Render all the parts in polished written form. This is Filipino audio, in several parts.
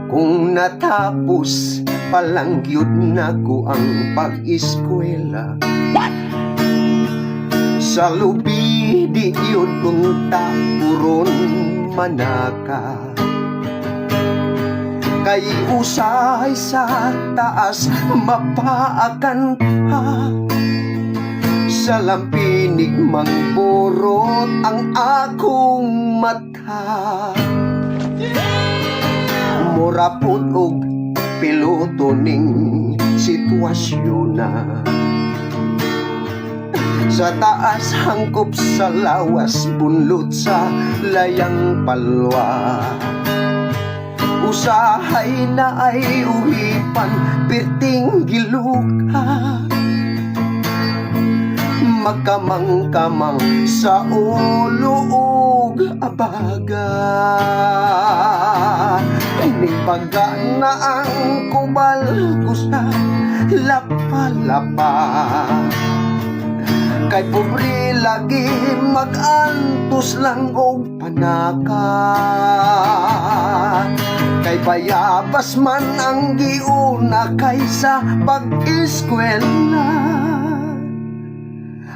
Kung natapos palang yun na ko ang pag-eskwela, sa lubi di yun kung tapuron manaka. Kay usay sa taas mapaakan pa, sa lampinig mangborot ang akong mata. Murapot og piloto ning sitwasyon na, sa taas hangkop sa lawas, bunlot sa layang palwa. Usahay na ay uhipan, perting giluka, magkamang-kamang sa ulo ug abaga. Nipaga na ang kubal ko sa lapa-lapa, kay pobre lagi mag-antos lang og panaka. Kay bayabas man ang giuna kaysa pag-eskwela,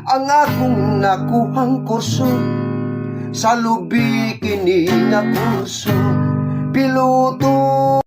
ang akong nakuhang kurso sa lubi kini na kurso, piloto